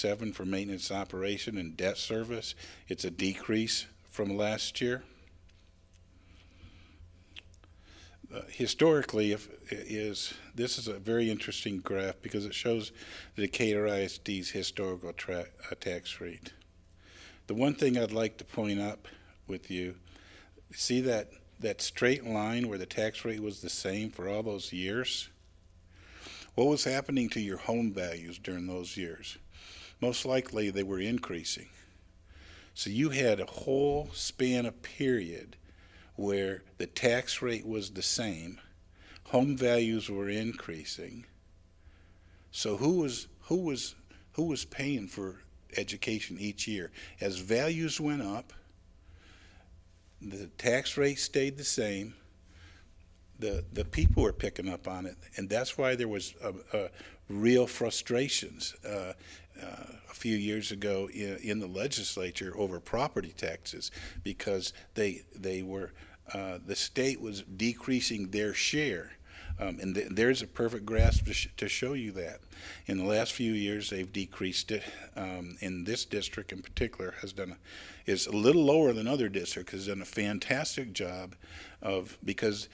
$1.7 for maintenance operation and debt service. It's a decrease from last year. Historically, this is a very interesting graph because it shows the Decatur ISD's historical tax rate. The one thing I'd like to point up with you, see that straight line where the tax rate was the same for all those years? What was happening to your home values during those years? Most likely they were increasing. So you had a whole span of period where the tax rate was the same, home values were increasing. So who was paying for education each year? As values went up, the tax rate stayed the same. The people were picking up on it, and that's why there was real frustrations a few years ago in the legislature over property taxes, because the state was decreasing their share. And there's a perfect grasp to show you that. In the last few years, they've decreased it. In this district in particular, is a little lower than other districts, has done a fantastic job of, because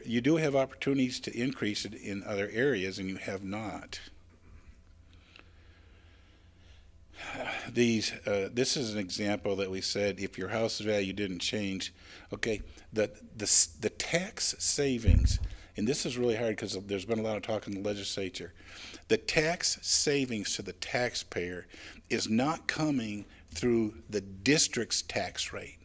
you do have opportunities to increase it in other areas, and you have not. This is an example that we said if your house value didn't change, okay, the tax savings. And this is really hard because there's been a lot of talk in the legislature. The tax savings to the taxpayer is not coming through the district's tax rate.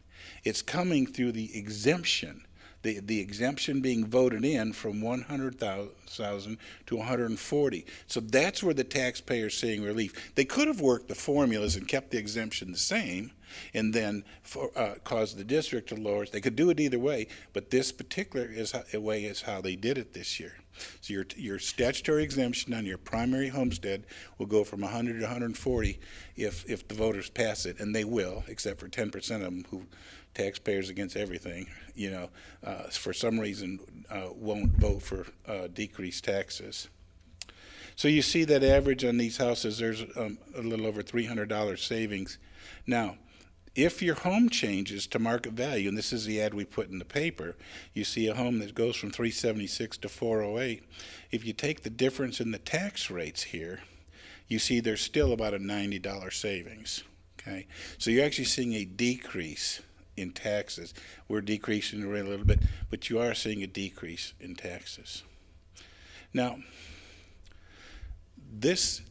It's coming through the exemption. The exemption being voted in from 100,000 to 140. So that's where the taxpayer is seeing relief. They could have worked the formulas and kept the exemption the same, and then caused the district to lower it. They could do it either way, but this particular way is how they did it this year. So your statutory exemption on your primary homestead will go from 100 to 140 if the voters pass it, and they will, except for 10% of them who taxpayers against everything, for some reason won't vote for decreased taxes. So you see that average on these houses, there's a little over $300 savings. Now, if your home changes to market value, and this is the ad we put in the paper, you see a home that goes from 376 to 408. If you take the difference in the tax rates here, you see there's still about a $90 savings. Okay, so you're actually seeing a decrease in taxes. We're decreasing the rate a little bit, but you are seeing a decrease in taxes. Now, this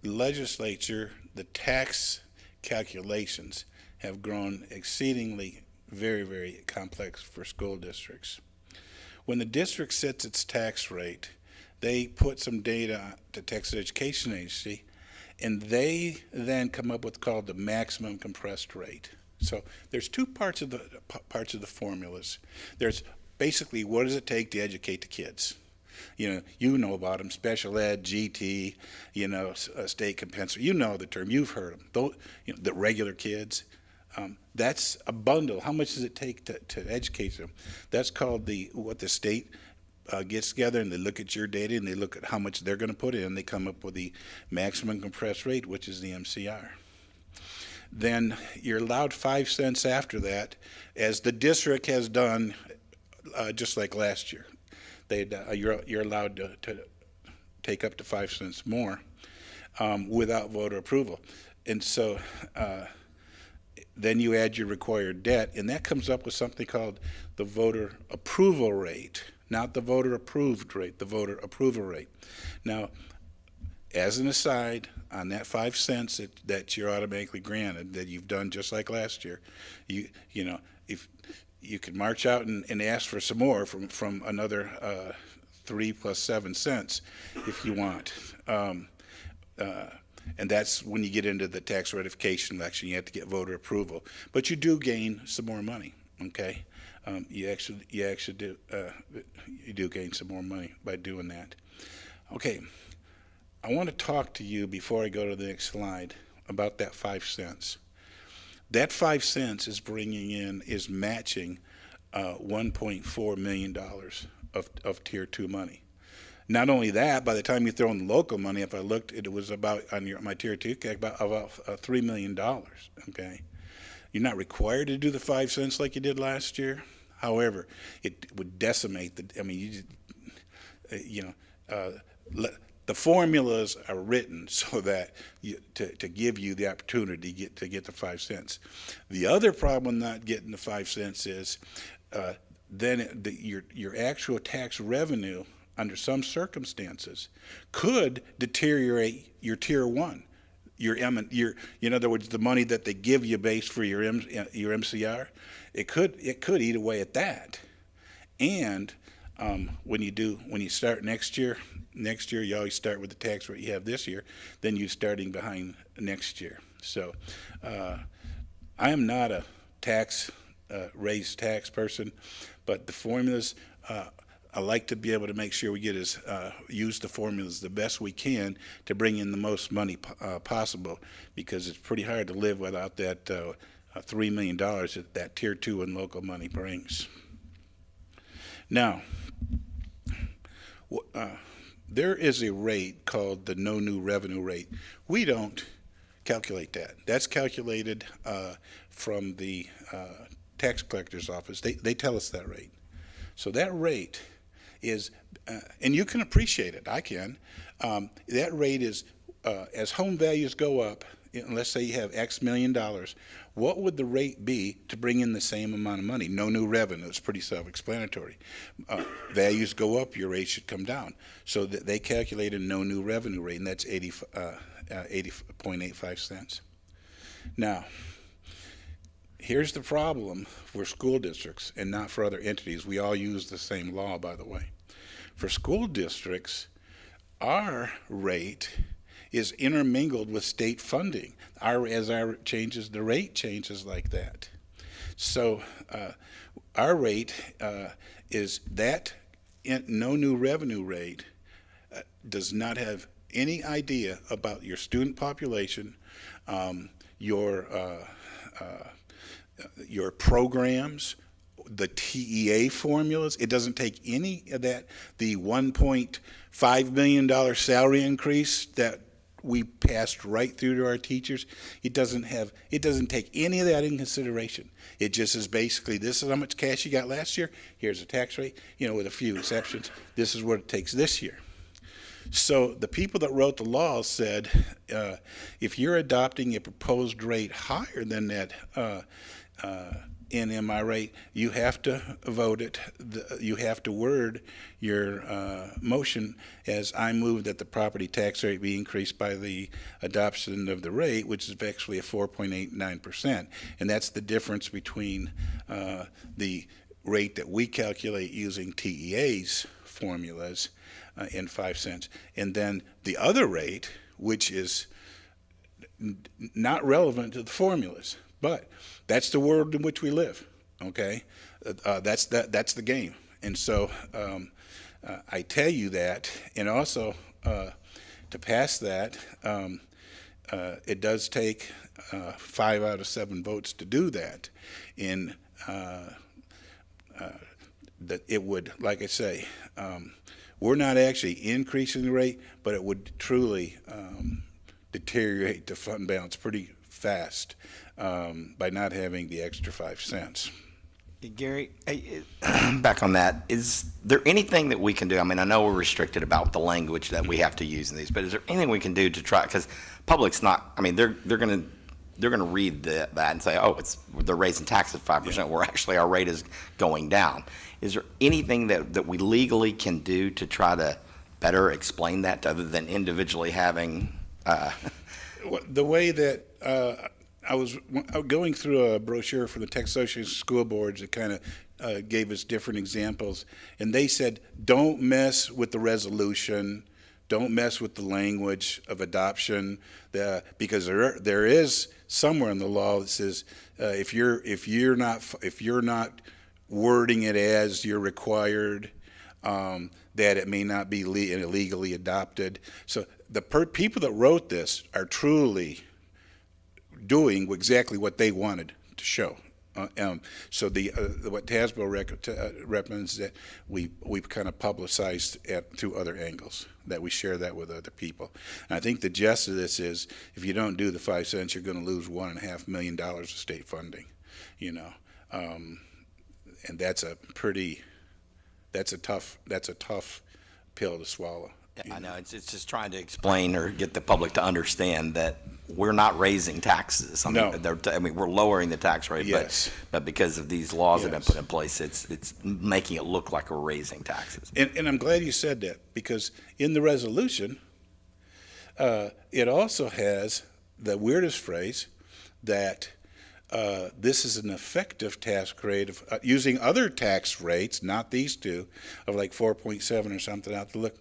legislature, the tax calculations have grown exceedingly very, very complex for school districts. When the district sets its tax rate, they put some data to Texas Education Agency, and they then come up with called the maximum compressed rate. So there's two parts of the formulas. There's basically what does it take to educate the kids. You know about them, special ed, GT, state compensatory. You know the term, you've heard them. The regular kids, that's a bundle. How much does it take to educate them? That's called what the state gets together, and they look at your data and they look at how much they're going to put in. They come up with the maximum compressed rate, which is the MCR. Then you're allowed 5 cents after that, as the district has done just like last year. You're allowed to take up to 5 cents more without voter approval. And so then you add your required debt, and that comes up with something called the voter approval rate, not the voter approved rate, the voter approval rate. Now, as an aside, on that 5 cents that you're automatically granted, that you've done just like last year, if you can march out and ask for some more from another 3 plus 7 cents if you want. And that's when you get into the tax ratification election, you have to get voter approval. But you do gain some more money, okay? You actually do gain some more money by doing that. Okay, I want to talk to you before I go to the next slide about that 5 cents. That 5 cents is matching $1.4 million of Tier 2 money. Not only that, by the time you throw in the local money, if I looked, it was about on my tier two calc about $3 million. Okay, you're not required to do the 5 cents like you did last year. However, it would decimate the. I mean, you know, the formulas are written so that to give you the opportunity to get the 5 cents. The other problem not getting the 5 cents is then your actual tax revenue under some circumstances could deteriorate your tier one. In other words, the money that they give you based for your MCR, it could eat away at that. And when you start next year you always start with the tax rate you have this year, then you're starting behind next year. So I am not a raised tax person, but the formulas, I like to be able to make sure we use the formulas the best we can to bring in the most money possible, because it's pretty hard to live without that $3 million that tier two and local money brings. Now, there is a rate called the no new revenue rate. We don't calculate that. That's calculated from the tax collector's office. They tell us that rate. So that rate is, and you can appreciate it, I can, that rate is, as home values go up, let's say you have X million dollars, what would the rate be to bring in the same amount of money? No new revenue. It's pretty self-explanatory. Values go up, your rate should come down. So that they calculate a no new revenue rate, and that's 80.85 cents. Now, here's the problem for school districts and not for other entities. We all use the same law, by the way. For school districts, our rate is intermingled with state funding. As our changes, the rate changes like that. So our rate is that no new revenue rate does not have any idea about your student population, your programs, the TEA formulas. It doesn't take any of that. The $1.5 million salary increase that we passed right through to our teachers, it doesn't take any of that in consideration. It just is basically, this is how much cash you got last year, here's the tax rate, with a few exceptions, this is what it takes this year. So the people that wrote the law said, if you're adopting a proposed rate higher than that NMI rate, you have to vote it. You have to word your motion as, I move that the property tax rate be increased by the adoption of the rate, which is actually a 4.89%. And that's the difference between the rate that we calculate using TEA's formulas in 5 cents, and then the other rate, which is not relevant to the formulas. But that's the world in which we live, okay? That's the game. And so I tell you that, and also to pass that, it does take 5 out of 7 votes to do that. In that it would, like I say, we're not actually increasing the rate, but it would truly deteriorate the fund balance pretty fast by not having the extra 5 cents. Gary, back on that, is there anything that we can do? I mean, I know we're restricted about the language that we have to use in these, but is there anything we can do to try? Because public's not. I mean, they're going to read that and say, oh, they're raising taxes 5%, yeah, where actually our rate is going down. Is there anything that we legally can do to try to better explain that, other than individually having? The way that I was going through a brochure for the Texas Association of School Boards that kind of gave us different examples, and they said, don't mess with the resolution, don't mess with the language of adoption, because there is somewhere in the law that says if you're not wording it as you're required, that it may not be illegally adopted. So the people that wrote this are truly doing exactly what they wanted to show. So what Hasbro recommends that we kind of publicize through other angles, that we share that with other people. And I think the gist of this is, if you don't do the 5 cents, you're going to lose $1.5 million of state funding. And that's a tough pill to swallow. I know, it's just trying to explain or get the public to understand that we're not raising taxes. No. We're lowering the tax rate, Yes. but because of these laws that have Yes. been put in place, it's making it look like we're raising taxes. And I'm glad you said that, because in the resolution, it also has the weirdest phrase that this is an effective tax rate of using other tax rates, not these two, of like 4.7 or something out to look.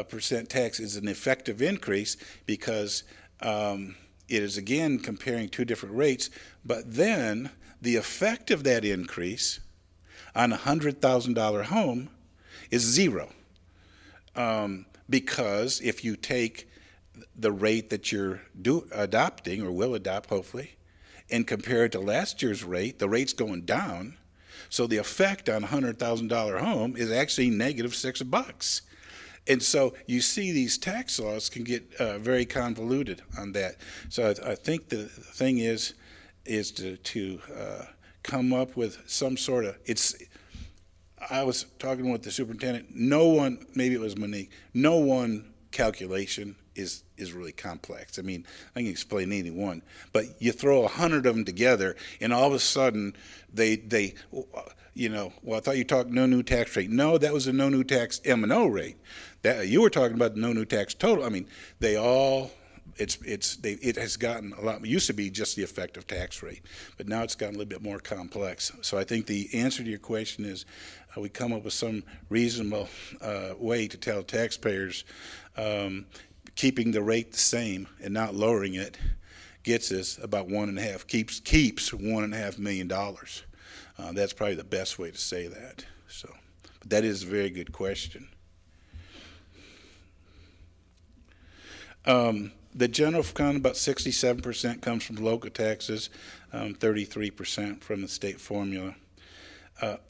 Percent tax is an effective increase because it is, again, comparing two different rates, but then the effect of that increase on a $100,000 home is zero. Because if you take the rate that you're adopting, or will adopt hopefully, and compare it to last year's rate, the rate's going down. So the effect on a $100,000 home is actually negative $6. And so you see these tax laws can get very convoluted on that. So I think the thing is to come up with some sort of, I was talking with the superintendent, no one, maybe it was Monique, no one calculation is really complex. I mean, I can explain any one, but you throw 100 of them together, and all of a sudden they well, I thought you talked no new tax rate. No, that was a no new tax M&O rate. That you were talking about the no new tax total. I mean, it has gotten a lot. It used to be just the effective tax rate, but now it's gotten a little bit more complex. So I think the answer to your question is we come up with some reasonable way to tell taxpayers keeping the rate the same and not lowering it gets us about keeps $1.5 million. That's probably the best way to say that. So, but that is a very good question. The general fund, about 67% comes from local taxes, 33% from the state formula.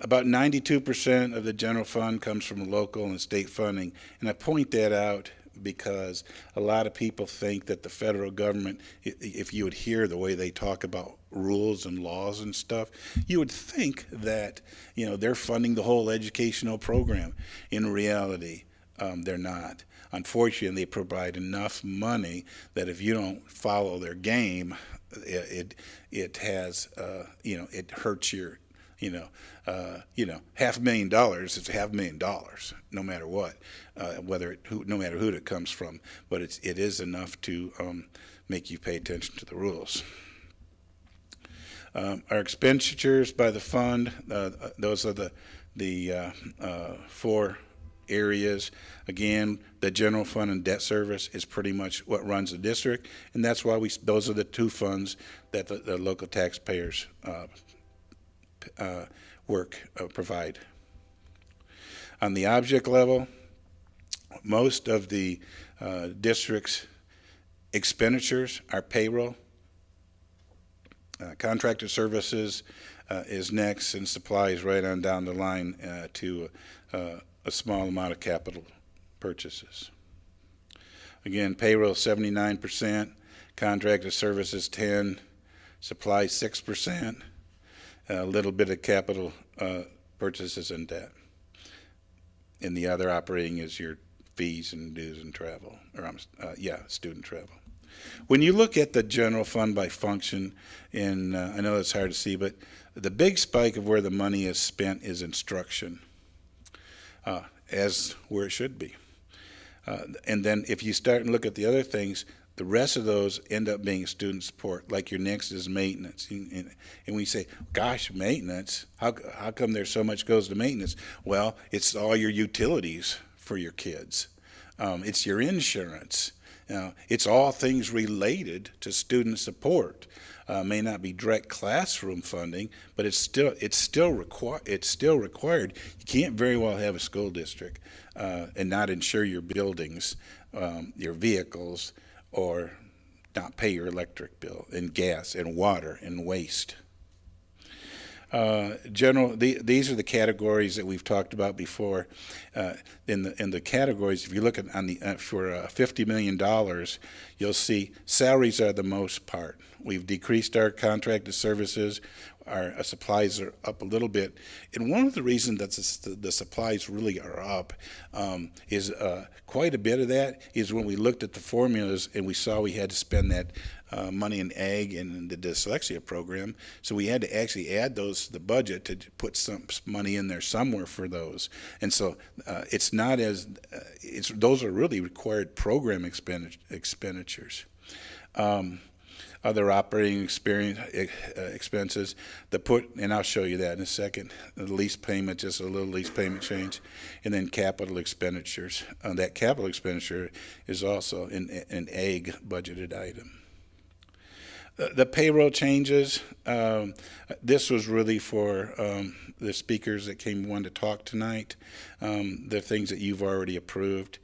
About 92% of the general fund comes from local and state funding, and I point that out because a lot of people think that the federal government, if you would hear the way they talk about rules and laws and stuff, you would think that they're funding the whole educational program. In reality, they're not. Unfortunately, they provide enough money that if you don't follow their game, it has it hurts your $500,000 is $500,000 no matter what, no matter who it comes from. But it is enough to make you pay attention to the rules. Our expenditures by the fund, those are the four areas. Again, the general fund and debt service is pretty much what runs the district, and that's why those are the two funds that the local taxpayers provide. On the object level, most of the district's expenditures are payroll. Contracted services is next, and supplies right on down the line to a small amount of capital purchases. Again, payroll 79%, contracted services 10%, supplies 6%, a little bit of capital purchases and debt. And the other operating is your fees and dues and travel, student travel. When you look at the general fund by function, and I know it's hard to see, but the big spike of where the money is spent is instruction, as where it should be. And then if you start and look at the other things, the rest of those end up being student support. Like your next is maintenance. And we say, gosh, maintenance, how come there's so much goes to maintenance? Well, it's all your utilities for your kids. It's your insurance. It's all things related to student support. May not be direct classroom funding, but it's still required. You can't very well have a school district and not insure your buildings, your vehicles, or not pay your electric bill and gas and water and waste. These are the categories that we've talked about before. In the categories, if you look at on the for $50 million, you'll see salaries are the most part. We've decreased our contracted services. Our supplies are up a little bit, and one of the reasons that the supplies really are up is quite a bit of that is when we looked at the formulas and we saw we had to spend that money in ag and the dyslexia program, so we had to actually add those to the budget to put some money in there somewhere for those, and so it's not as those are really required program expenditures. Other operating expenses, and I'll show you that in a second. The lease payment, just a little lease payment change, and then capital expenditures. That capital expenditure is also an ag budgeted item. The payroll changes, this was really for the speakers that wanted to talk tonight, the things that you've already approved.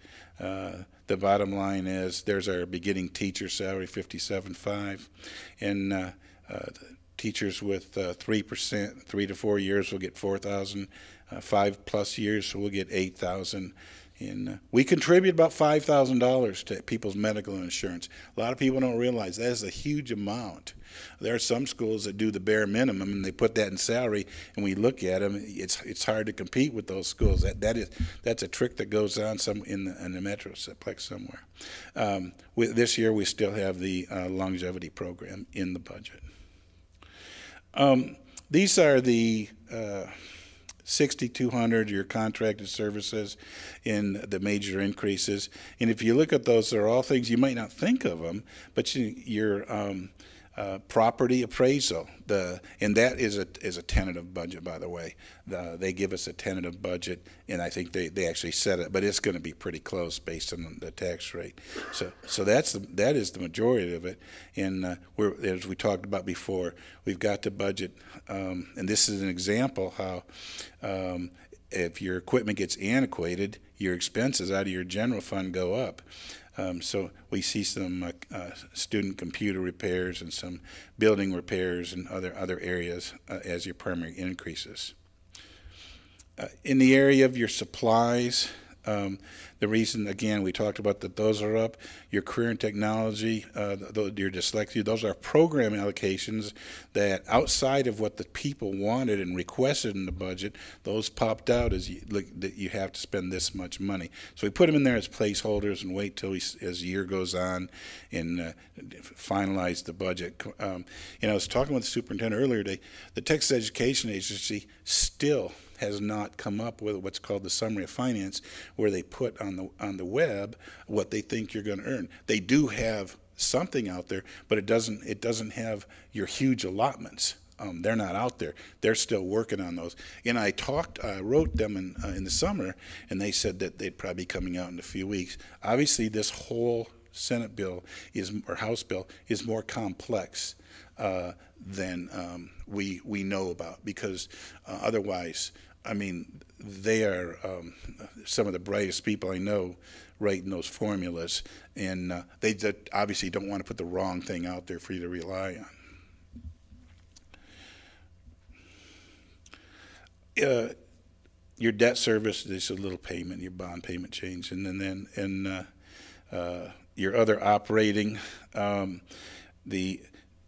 The bottom line is there's our beginning teacher salary, 57.5, and teachers with 3%, 3 to 4 years will get 4,000, 5+ years, so we'll get 8,000. And we contribute about $5,000 to people's medical insurance. A lot of people don't realize that is a huge amount. There are some schools that do the bare minimum, and they put that in salary. And we look at them; it's hard to compete with those schools. That's a trick that goes on in the metroplex somewhere. This year, we still have the longevity program in the budget. These are the 6,200 your contracted services in the major increases, and if you look at those, they're all things you might not think of them, but your property appraisal, and that is a tentative budget, by the way. They give us a tentative budget, and I think they actually set it, but it's going to be pretty close based on the tax rate. So that is the majority of it, and as we talked about before, we've got the budget, and this is an example how if your equipment gets antiquated, your expenses out of your general fund go up. So we see some student computer repairs and some building repairs and other areas as your primary increases. In the area of your supplies, the reason, again, we talked about that those are up. Your career and technology, your dyslexia, those are program allocations that outside of what the people wanted and requested in the budget, those popped out that you have to spend this much money. So we put them in there as placeholders and wait till as the year goes on and finalize the budget. I was talking with the superintendent earlier today. The Texas Education Agency still has not come up with what's called the summary of finance, where they put on the web what they think you're going to earn. They do have something out there, but it doesn't have your huge allotments. They're not out there. They're still working on those. And I wrote them in the summer, and they said that they'd probably be coming out in a few weeks. Obviously, this whole Senate bill or House bill is more complex than we know about, because otherwise, I mean, they are some of the brightest people I know writing those formulas, and they obviously don't want to put the wrong thing out there for you to rely on. Your debt service is a little payment, your bond payment change, and then your other operating,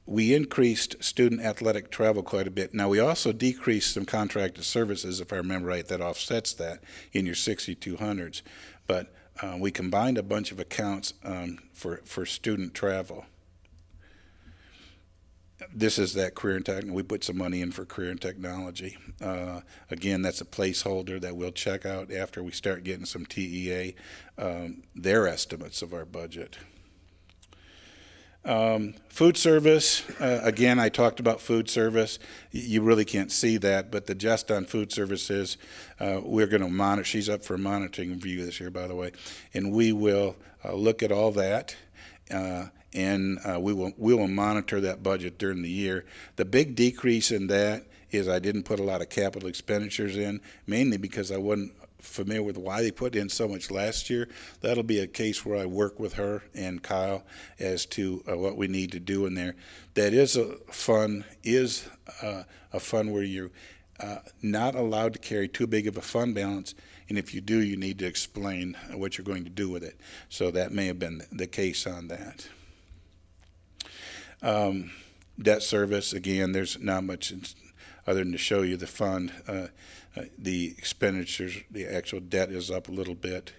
we increased student athletic travel quite a bit. Now, we also decreased some contracted services, if I remember right, that offsets that in your 6,200s. But we combined a bunch of accounts for student travel. This is that career and technology. We put some money in for career and technology. Again, that's a placeholder that we'll check out after we start getting some TEA, their estimates of our budget. Food service, again, I talked about food service. You really can't see that, but the just on food services, we're going to monitor. She's up for a monitoring review this year, by the way, and we will look at all that, and we will monitor that budget during the year. The big decrease in that is I didn't put a lot of capital expenditures in, mainly because I wasn't familiar with why they put in so much last year. That'll be a case where I work with her and Kyle as to what we need to do in there. That is a fund where you're not allowed to carry too big of a fund balance, and if you do, you need to explain what you're going to do with it. So that may have been the case on that. Debt service, again, there's not much other than to show you the fund. The expenditures, the actual debt is up a little bit.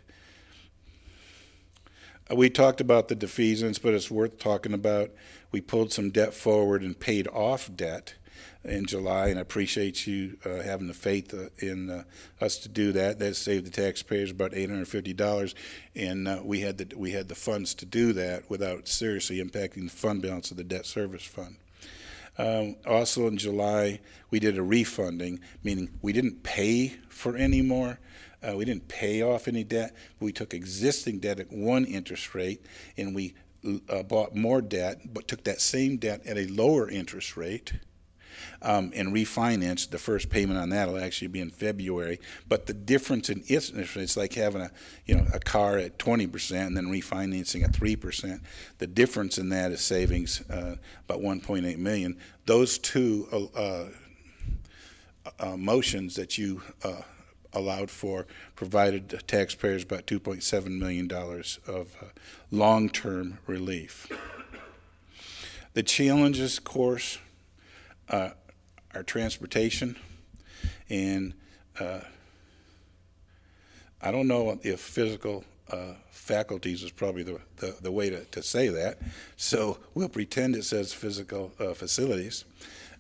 We talked about the defeasance, but it's worth talking about. We pulled some debt forward and paid off debt in July, and I appreciate you having the faith in us to do that. That saved the taxpayers about $850, and we had the funds to do that without seriously impacting the fund balance of the debt service fund. Also in July, we did a refunding, meaning we didn't pay for any more. We didn't pay off any debt. We took existing debt at one interest rate, and we bought more debt, but took that same debt at a lower interest rate. And refinanced. The first payment on that will actually be in February. But the difference in interest rates, like having a car at 20% and then refinancing at 3%. The difference in that is savings about $1.8 million. Those two motions that you allowed for provided the taxpayers about $2.7 million of long-term relief. The challenges, of course, our transportation, and I don't know if physical faculties is probably the way to say that, so we'll pretend it says physical facilities,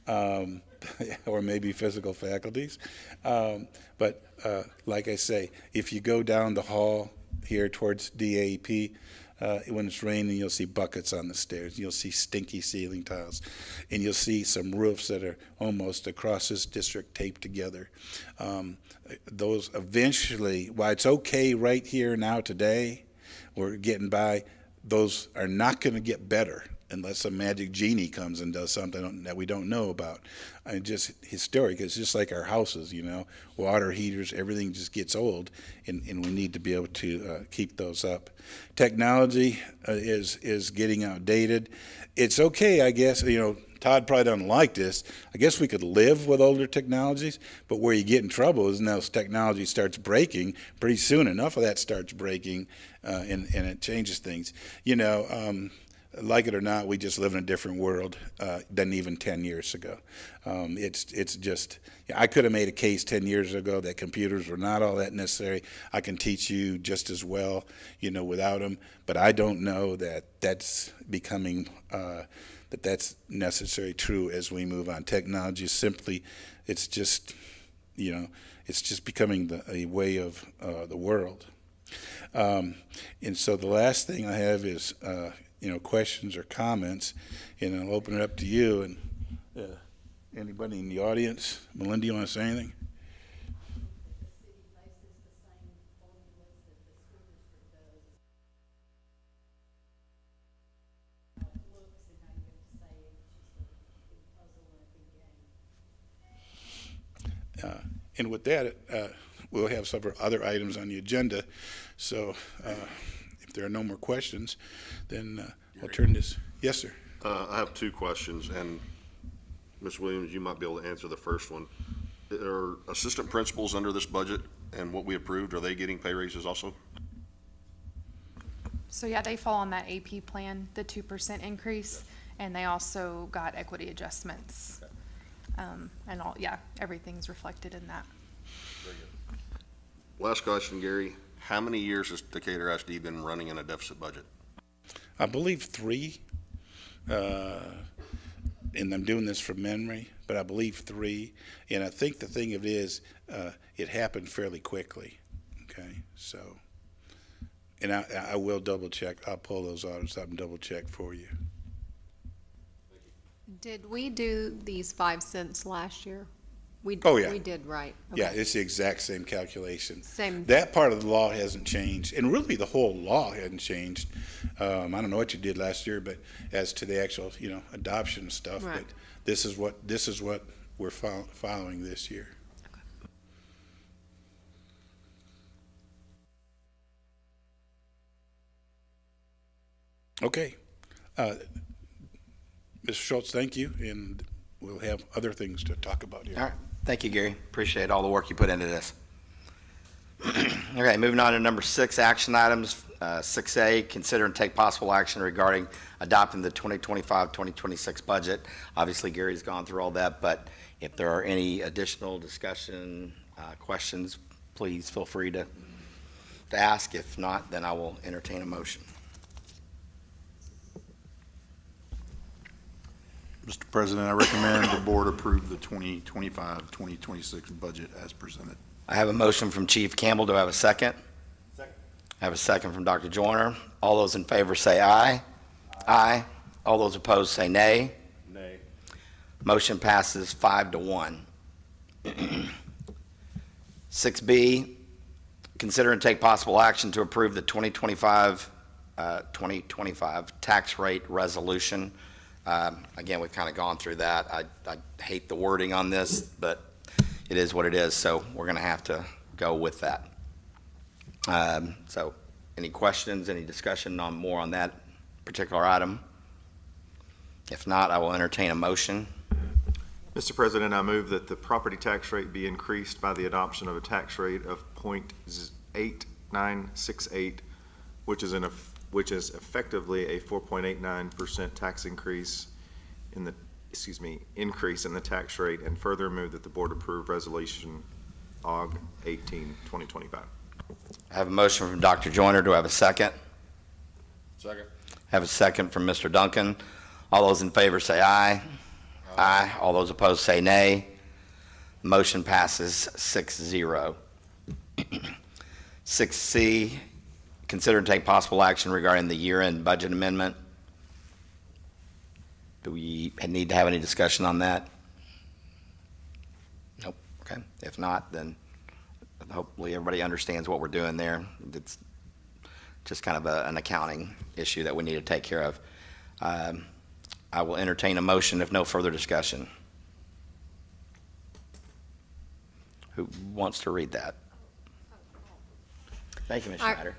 or maybe physical faculties, but like I say, if you go down the hall here towards DAEP, when it's raining, you'll see buckets on the stairs. You'll see stinky ceiling tiles. And you'll see some roofs that are almost across this district taped together. Those eventually, while it's okay right here now today, we're getting by, those are not going to get better unless a magic genie comes and does something that we don't know about. And just historic, it's just like our houses, water heaters, everything just gets old, and we need to be able to keep those up. Technology is getting outdated. It's okay, I guess, Todd probably doesn't like this. I guess we could live with older technologies, but where you get in trouble is now as technology starts breaking, pretty soon enough of that starts breaking, and it changes things. Like it or not, we just live in a different world than even 10 years ago. It's just, I could have made a case 10 years ago that computers were not all that necessary. I can teach you just as well, without them. But I don't know that that's becoming, that's necessarily true as we move on. Technology is simply, it's just becoming a way of the world. And so the last thing I have is, questions or comments, and I'll open it up to you. And anybody in the audience? Melinda, you want to say anything? And with that, we'll have some other items on the agenda. So if there are no more questions, then I'll turn this. Yes, sir. I have two questions, and Ms. Williams, you might be able to answer the first one. Are assistant principals under this budget and what we approved, are they getting pay raises also? So yeah, they fall on that AP plan, the 2% increase, and they also got equity adjustments. And everything's reflected in that. Very good. Last question, Gary. How many years has Decatur ISD been running in a deficit budget? I believe 3, and I'm doing this from memory, but I believe 3. And I think the thing of it is, it happened fairly quickly. Okay, so, and I will double check. I'll pull those audits up and double check for you. Did we do these 5 cents last year? Oh, yeah. We did, right? Yeah, Okay. it's the exact same calculation. Same. That part of the law hasn't changed, and really the whole law hasn't changed. I don't know what you did last year, but as to the actual, adoption stuff, Right. but this is what we're following this year. Okay. Mr. Schultz, thank you, and we'll have other things to talk about here. All right. Thank you, Gary. Appreciate all the work you put into this. Okay, moving on to number 6, action items. 6A, consider and take possible action regarding adopting the 2025-2026 budget. Obviously, Gary's gone through all that, but if there are any additional discussion, questions, please feel free to ask. If not, then I will entertain a motion. Mr. President, I recommend the board approve the 2025-2026 budget as presented. I have a motion from Chief Campbell. Do I have a second? Second. I have a second from Dr. Joyner. All those in favor say aye. Aye. All those opposed say nay. Nay. Motion passes 5-1. 6B, consider and take possible action to approve the 2025 tax rate resolution. Again, we've kind of gone through that. I hate the wording on this, but it is what it is, so we're going to have to go with that. So any questions, any discussion on more on that particular item? If not, I will entertain a motion. Mr. President, I move that the property tax rate be increased by the adoption of a tax rate of .8968, which is effectively a 4.89% tax increase increase in the tax rate, and further move that the board approve resolution OG 18-2025. I have a motion from Dr. Joyner. Do I have a second? Second. I have a second from Mr. Duncan. All those in favor say aye. Aye. All those opposed say nay. Motion passes 6-0. 6C, consider and take possible action regarding the year-end budget amendment. Do we need to have any discussion on that? Nope. Okay. If not, then hopefully everybody understands what we're doing there. It's just kind of an accounting issue that we need to take care of. I will entertain a motion if no further discussion. Who wants to read that? Thank you, Ms. Schneider.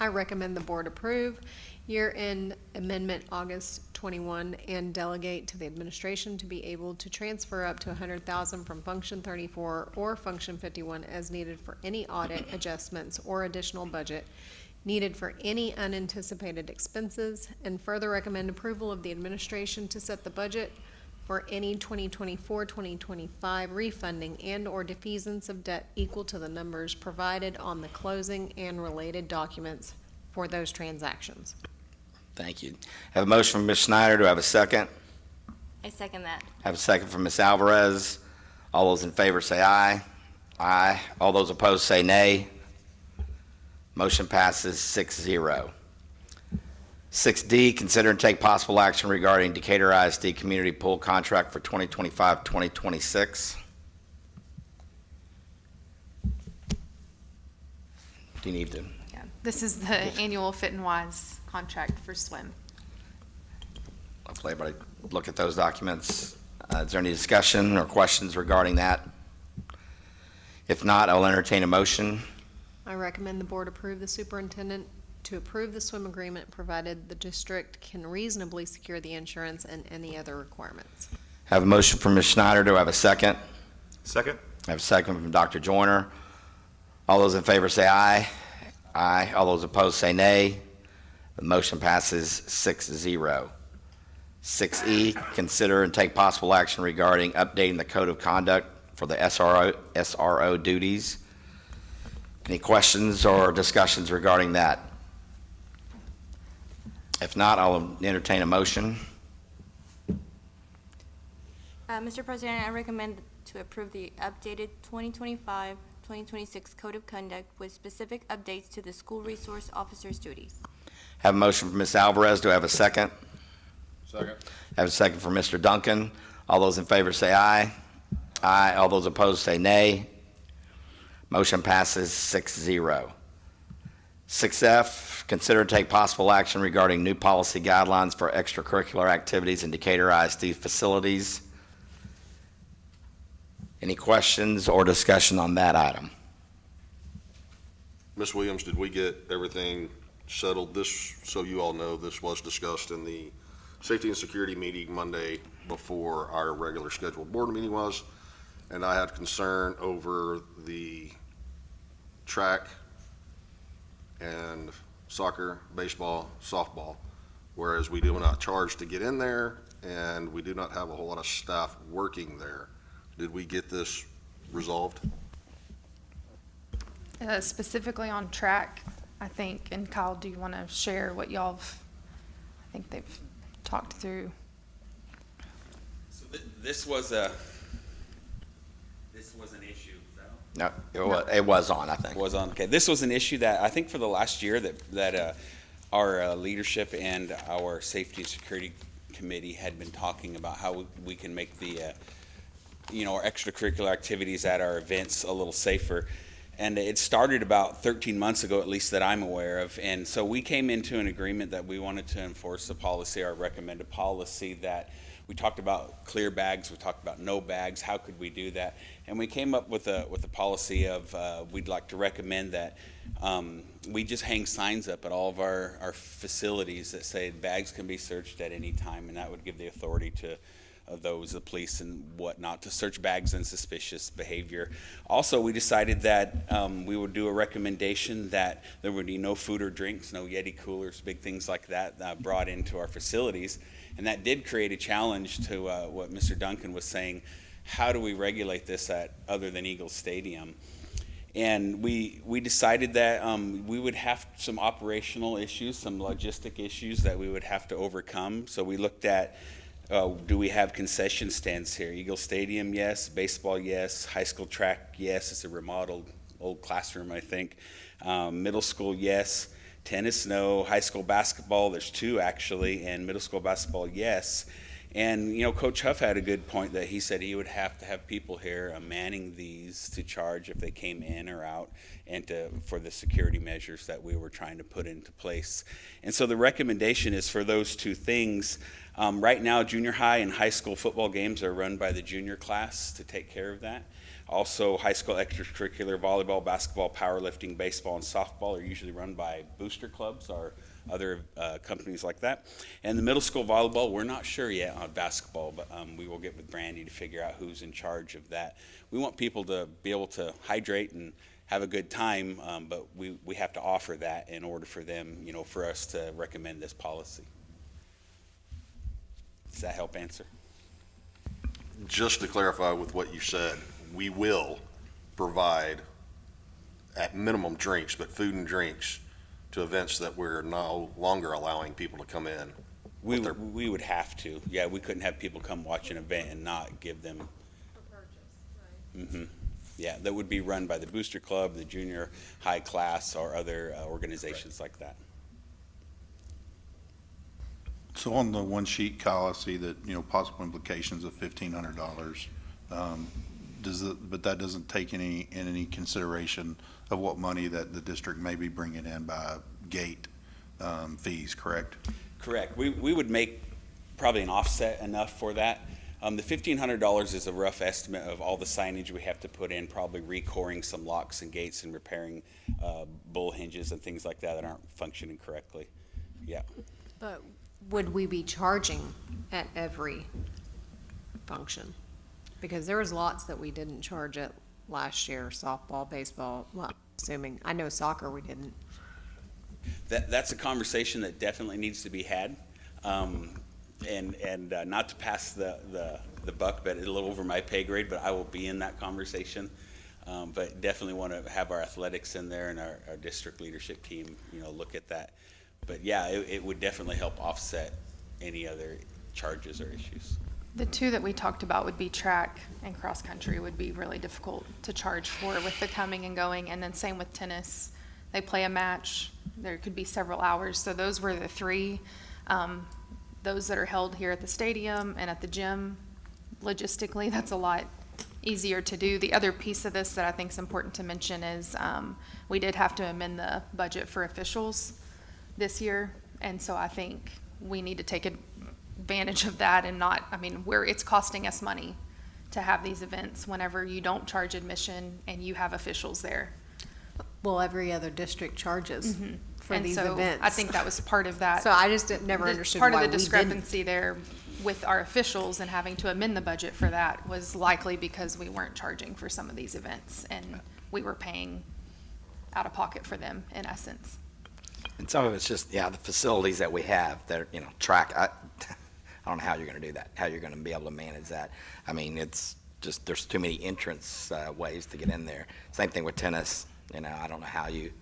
I recommend the board approve year-end amendment August 21 and delegate to the administration to be able to transfer up to $100,000 from Function 34 or Function 51 as needed for any audit adjustments or additional budget needed for any unanticipated expenses, and further recommend approval of the administration to set the budget for any 2024-2025 refunding and/or defeasance of debt equal to the numbers provided on the closing and related documents for those transactions. Thank you. I have a motion from Ms. Schneider. Do I have a second? I second that. I have a second from Ms. Alvarez. All those in favor say aye. Aye. All those opposed say nay. Motion passes 6-0. 6D, consider and take possible action regarding Decatur ISD Community Pool Contract for 2025-2026. Do you need to? Yeah, this is the annual Fit and Wise contract for swim. Hopefully everybody look at those documents. Is there any discussion or questions regarding that? If not, I'll entertain a motion. I recommend the board approve the superintendent to approve the swim agreement, provided the district can reasonably secure the insurance and any other requirements. I have a motion from Ms. Schneider. Do I have a second? Second? I have a second from Dr. Joyner. All those in favor say aye. Aye. All those opposed say nay. The motion passes 6-0. 6E, consider and take possible action regarding updating the code of conduct for the SRO duties. Any questions or discussions regarding that? If not, I'll entertain a motion. Mr. President, I recommend to approve the updated 2025-2026 Code of Conduct with specific updates to the school resource officer's duties. Have a motion from Ms. Alvarez. Do I have a second? Second. I have a second from Mr. Duncan. All those in favor say aye. Aye. All those opposed say nay. Motion passes 6-0. 6F, consider and take possible action regarding new policy guidelines for extracurricular activities in Decatur ISD facilities. Any questions or discussion on that item? Ms. Williams, did we get everything settled this, so you all know, this was discussed in the Safety and Security meeting Monday before our regular scheduled board meeting was, and I had concern over the track and soccer, baseball, softball, whereas we do not charge to get in there, and we do not have a whole lot of staff working there. Did we get this resolved? Specifically on track, I think, and Kyle, do you want to share what I think they've talked through? So this was an issue, is that all? No, it was on, I think. Was on, okay. This was an issue that I think for the last year that our leadership and our Safety and Security Committee had been talking about how we can make the, our extracurricular activities at our events a little safer. And it started about 13 months ago, at least that I'm aware of. And so we came into an agreement that we wanted to enforce the policy, our recommended policy, that we talked about clear bags, we talked about no bags, how could we do that? And we came up with a policy of we'd like to recommend that we just hang signs up at all of our facilities that say bags can be searched at any time, and that would give the authority to the police and whatnot, to search bags and suspicious behavior. Also, we decided that we would do a recommendation that there would be no food or drinks, no Yeti coolers, big things like that brought into our facilities. And that did create a challenge to what Mr. Duncan was saying. How do we regulate this other than Eagle Stadium? And we decided that we would have some operational issues, some logistic issues that we would have to overcome. So we looked at, do we have concession stands here? Eagle Stadium, yes. Baseball, yes. High school track, yes. It's a remodeled old classroom, I think. Middle school, yes. Tennis, no. High school basketball, there's 2 actually. And middle school basketball, yes. And, Coach Huff had a good point that he said he would have to have people here manning these to charge if they came in or out, and for the security measures that we were trying to put into place. And so the recommendation is for those 2 things. Right now, junior high and high school football games are run by the junior class to take care of that. Also, high school extracurricular, volleyball, basketball, powerlifting, baseball, and softball are usually run by booster clubs or other companies like that. And the middle school volleyball, we're not sure yet on basketball, but we will get with Brandy to figure out who's in charge of that. We want people to be able to hydrate and have a good time, but we have to offer that in order for them, for us to recommend this policy. Does that help answer? Just to clarify with what you said, we will provide at minimum drinks, but food and drinks to events that we're no longer allowing people to come in. We would have to. Yeah, we couldn't have people come watch an event and not give them. Yeah, that would be run by the Booster Club, the junior high class, or other organizations like that. So on the one sheet, Kyle, I see that, possible implications of $1,500. But that doesn't take any consideration of what money that the district may be bringing in by gate fees, correct? Correct. We would make probably an offset enough for that. The $1,500 is a rough estimate of all the signage we have to put in, probably recoring some locks and gates and repairing bull hinges and things like that aren't functioning correctly. Yeah. But would we be charging at every function? Because there was lots that we didn't charge at last year, softball, baseball, well, assuming, I know soccer we didn't. That's a conversation that definitely needs to be had. And not to pass the buck, but a little over my pay grade, but I will be in that conversation. But definitely want to have our athletics in there and our district leadership team, look at that. But yeah, it would definitely help offset any other charges or issues. The 2 that we talked about would be track and cross country would be really difficult to charge for with the coming and going. And then same with tennis. They play a match. There could be several hours. So those were the 3. Those that are held here at the stadium and at the gym, logistically, that's a lot easier to do. The other piece of this that I think is important to mention is we did have to amend the budget for officials this year. And so I think we need to take advantage of that and not, where it's costing us money to have these events whenever you don't charge admission and you have officials there. Well, every other district charges for And these so events. I think that was part of that. So I just never the- understood Part why of the we didn't. discrepancy there with our officials and having to amend the budget for that was likely because we weren't charging for some of these events, and we were paying out of pocket for them, in essence. And some of it's just, the facilities that we have that are, track, I don't know how you're gonna do that, how you're gonna be able to manage that. I mean, it's just, there's too many entrance, ways to get in there. Same thing with tennis, I don't know how you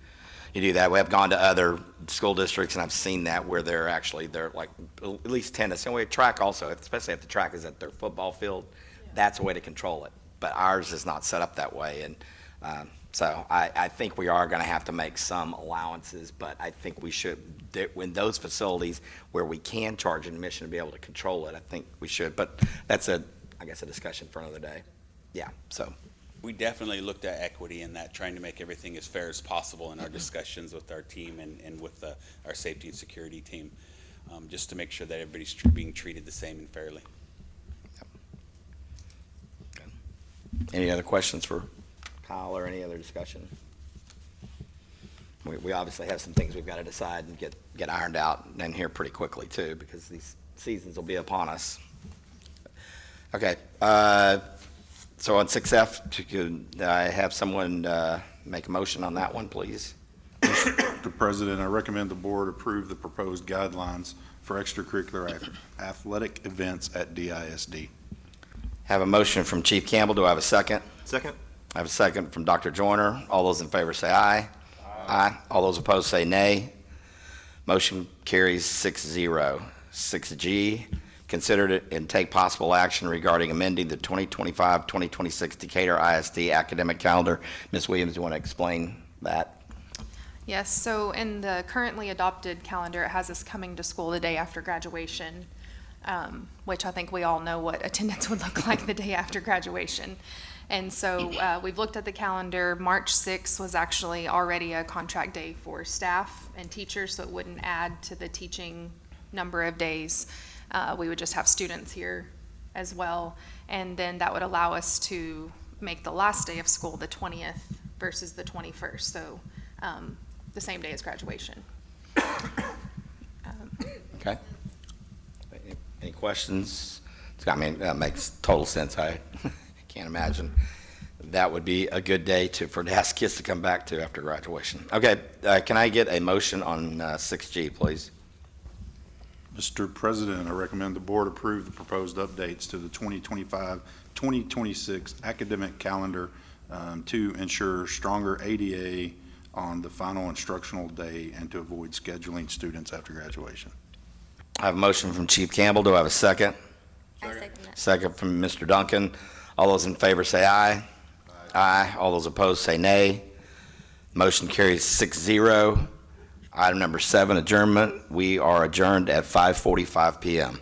do that. We have gone to other school districts and I've seen that where they're like, at least tennis, and we have track also, especially if the track is at their football field, that's a way to control it. But ours is not set up that way, and, so I think we are gonna have to make some allowances, but I think we should, in those facilities where we can charge admission to be able to control it, I think we should, but that's I guess a discussion for another day. Yeah, so, We definitely looked at equity in that, trying to make everything as fair as possible in our discussions with our team and with our safety and security team, just to make sure that everybody's being treated the same and fairly. any other questions for Kyle or any other discussion? We obviously have some things we've got to decide and get ironed out and here pretty quickly too, because these seasons will be upon us. Okay, so on 6F, could I have someone make a motion on that one, please? Mr. President, I recommend the board approve the proposed guidelines for extracurricular athletic events at DISD. Have a motion from Chief Campbell. Do I have a second? Second? I have a second from Dr. Joyner. All those in favor say aye. Aye. All those opposed say nay. Motion carries 6-0. 6G, consider it and take possible action regarding amending the 2025-2026 Decatur ISD academic calendar. Ms. Williams, do you want to explain that? Yes, so in the currently adopted calendar, it has us coming to school the day after graduation, which I think we all know what attendance would look like the day after graduation. And so we've looked at the calendar. March 6th was actually already a contract day for staff and teachers, so it wouldn't add to the teaching number of days. We would just have students here as well. And then that would allow us to make the last day of school the 20th versus the 21st, so the same day as graduation. Okay. Any questions? I mean, that makes total sense. I can't imagine that would be a good day to ask kids to come back to after graduation. Okay, can I get a motion on 6G, please? Mr. President, I recommend the board approve the proposed updates to the 2025-2026 academic calendar to ensure stronger ADA on the final instructional day and to avoid scheduling students after graduation. I have a motion from Chief Campbell. Do I have a second? I second that. Second from Mr. Duncan. All those in favor say aye. Aye. All those opposed say nay. Motion carries 6-0. Item number 7, adjournment. We are adjourned at 5:45 PM.